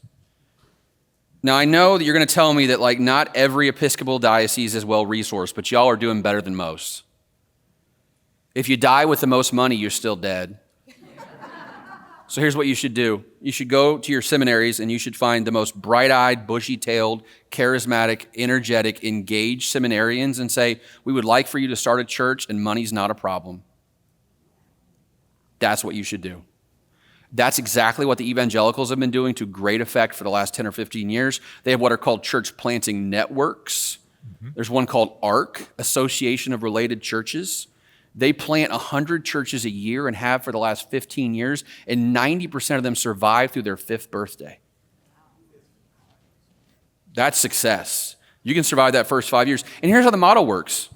Now, I know that you're going to tell me that not every Episcopal diocese is well-resourced, but y'all are doing better than most. If you die with the most money, you're still dead. So here's what you should do. You should go to your seminaries and you should find the most bright-eyed, bushy-tailed, charismatic, energetic, engaged seminarians and say, we would like for you to start a church and money's not a problem. That's what you should do. That's exactly what the evangelicals have been doing to great effect for the last 10 or 15 years. They have what are called church planting networks. There's one called ARC, Association of Related Churches. They plant 100 churches a year and have for the last 15 years, and 90% of them survive through their 5th birthday. That's success. You can survive that first 5 years. And here's how the model works.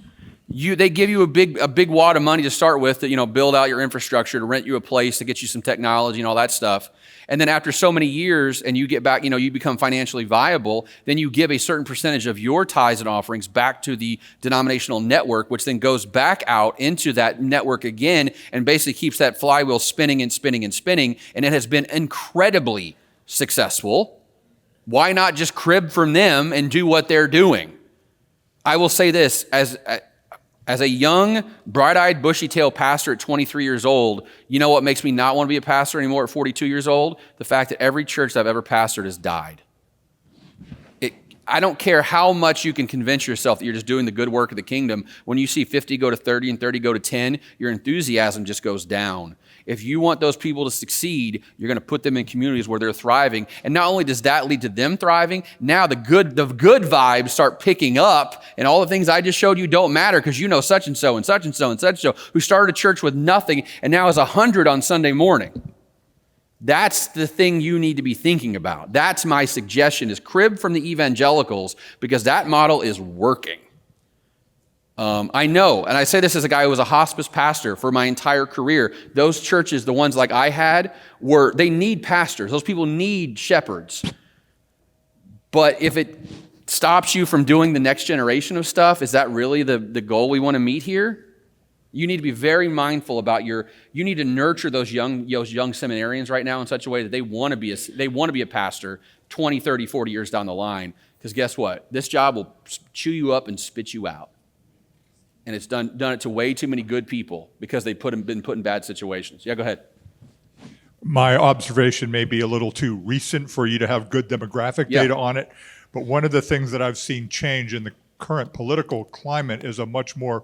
They give you a big wad of money to start with to build out your infrastructure, to rent you a place, to get you some technology and all that stuff. And then after so many years and you get back, you become financially viable, then you give a certain percentage of your tithes and offerings back to the denominational network, which then goes back out into that network again and basically keeps that flywheel spinning and spinning and spinning. And it has been incredibly successful. Why not just crib from them and do what they're doing? I will say this, as a young, bright-eyed, bushy-tailed pastor at 23 years old, you know what makes me not want to be a pastor anymore at 42 years old? The fact that every church that I've ever pastored has died. I don't care how much you can convince yourself that you're just doing the good work of the kingdom. When you see 50 go to 30 and 30 go to 10, your enthusiasm just goes down. If you want those people to succeed, you're going to put them in communities where they're thriving. And not only does that lead to them thriving, now the good vibes start picking up, and all the things I just showed you don't matter because you know such and so and such and so and such and so who started a church with nothing and now has 100 on Sunday morning. That's the thing you need to be thinking about. That's my suggestion, is crib from the evangelicals, because that model is working. I know, and I say this as a guy who was a hospice pastor for my entire career. Those churches, the ones like I had, they need pastors. Those people need shepherds. But if it stops you from doing the next generation of stuff, is that really the goal we want to meet here? You need to be very mindful about you need to nurture those young seminarians right now in such a way that they want to be a pastor 20, 30, 40 years down the line. Because guess what? This job will chew you up and spit you out. And it's done it to way too many good people because they've been put in bad situations. Yeah, go ahead. My observation may be a little too recent for you to have good demographic data on it, but one of the things that I've seen change in the current political climate is a much more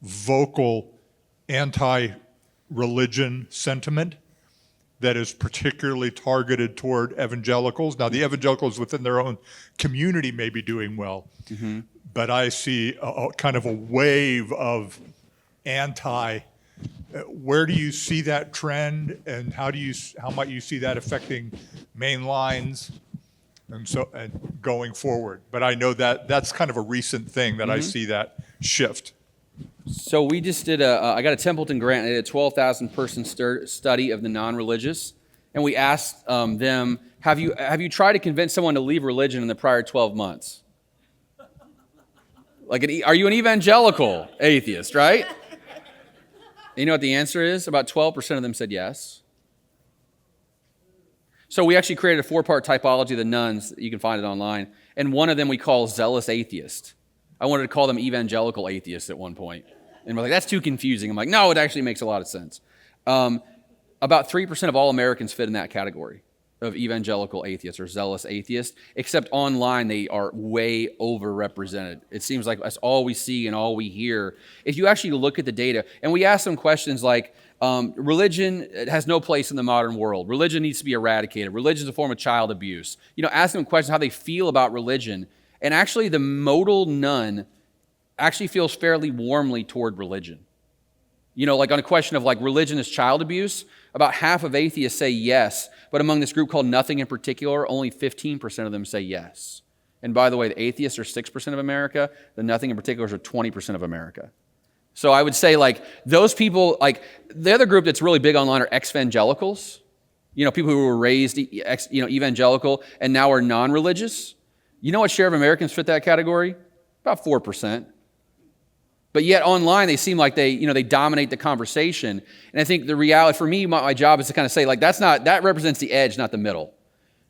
vocal anti-religion sentiment that is particularly targeted toward evangelicals. Now, the evangelicals within their own community may be doing well, but I see a kind of a wave of where do you see that trend, and how might you see that affecting main lines and going forward? But I know that's kind of a recent thing that I see that shift. So we just did I got a Templeton grant. I did a 12,000 person study of the non-religious, and we asked them, have you tried to convince someone to leave religion in the prior 12 months? Are you an evangelical atheist, right? You know what the answer is? About 12% of them said yes. So we actually created a 4-part typology of the nuns. You can find it online. And one of them we call zealous atheist. I wanted to call them evangelical atheists at one point. And we're like, that's too confusing. I'm like, no, it actually makes a lot of sense. About 3% of all Americans fit in that category of evangelical atheists or zealous atheists, except online they are way overrepresented. It seems like that's all we see and all we hear. If you actually look at the data, and we ask them questions like, religion has no place in the modern world. Religion needs to be eradicated. Religion is a form of child abuse. Ask them questions how they feel about religion. And actually the modal nun actually feels fairly warmly toward religion. Like on a question of religion is child abuse, about half of atheists say yes, but among this group called nothing in particular, only 15% of them say yes. And by the way, the atheists are 6% of America, the nothing in particulars are 20% of America. So I would say those people, the other group that's really big online are ex-evangelicals, people who were raised evangelical and now are non-religious. You know what share of Americans fit that category? About 4%. But yet online, they seem like they dominate the conversation. And I think the reality, for me, my job is to kind of say, that represents the edge, not the middle.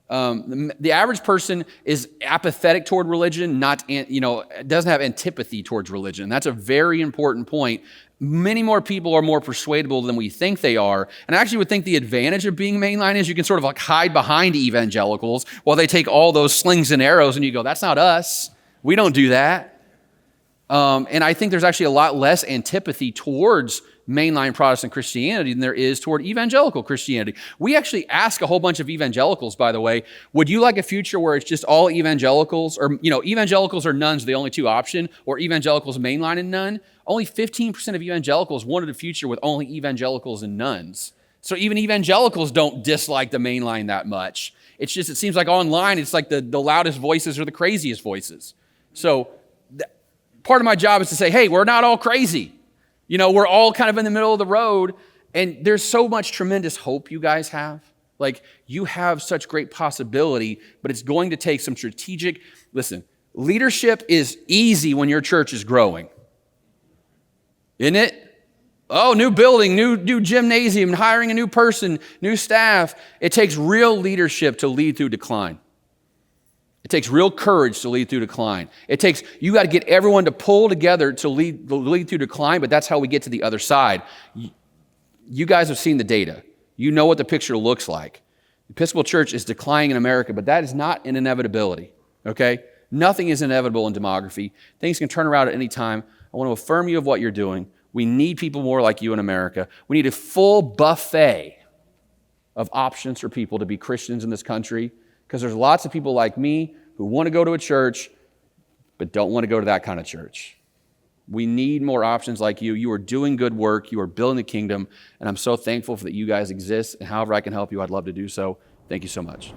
The average person is apathetic toward religion, doesn't have antipathy towards religion. That's a very important point. many more people are more persuadable than we think they are. And I actually would think the advantage of being mainline is you can sort of like hide behind evangelicals while they take all those slings and arrows and you go, that's not us. We don't do that. And I think there's actually a lot less antipathy towards mainline Protestant Christianity than there is toward evangelical Christianity. We actually ask a whole bunch of evangelicals, by the way, would you like a future where it's just all evangelicals, or, evangelicals or nuns are the only two option, or evangelicals mainline and none? Only 15% of evangelicals wanted a future with only evangelicals and nuns. So even evangelicals don't dislike the mainline that much. It's just, it seems like online, it's like the loudest voices are the craziest voices. So part of my job is to say, hey, we're not all crazy. We're all kind of in the middle of the road, and there's so much tremendous hope you guys have. Like, you have such great possibility, but it's going to take some strategic, listen, leadership is easy when your church is growing. Isn't it? Oh, new building, new gymnasium, hiring a new person, new staff. It takes real leadership to lead through decline. It takes real courage to lead through decline. You got to get everyone to pull together to lead through decline, but that's how we get to the other side. You guys have seen the data. You know what the picture looks like. The Episcopal Church is declining in America, but that is not an inevitability, okay? Nothing is inevitable in demography. Things can turn around at any time. I want to affirm you of what you're doing. We need people more like you in America. We need a full buffet of options for people to be Christians in this country, because there's lots of people like me who want to go to a church but don't want to go to that kind of church. We need more options like you. You are doing good work. You are building the kingdom, and I'm so thankful that you guys exist, and however I can help you, I'd love to do so. Thank you so much.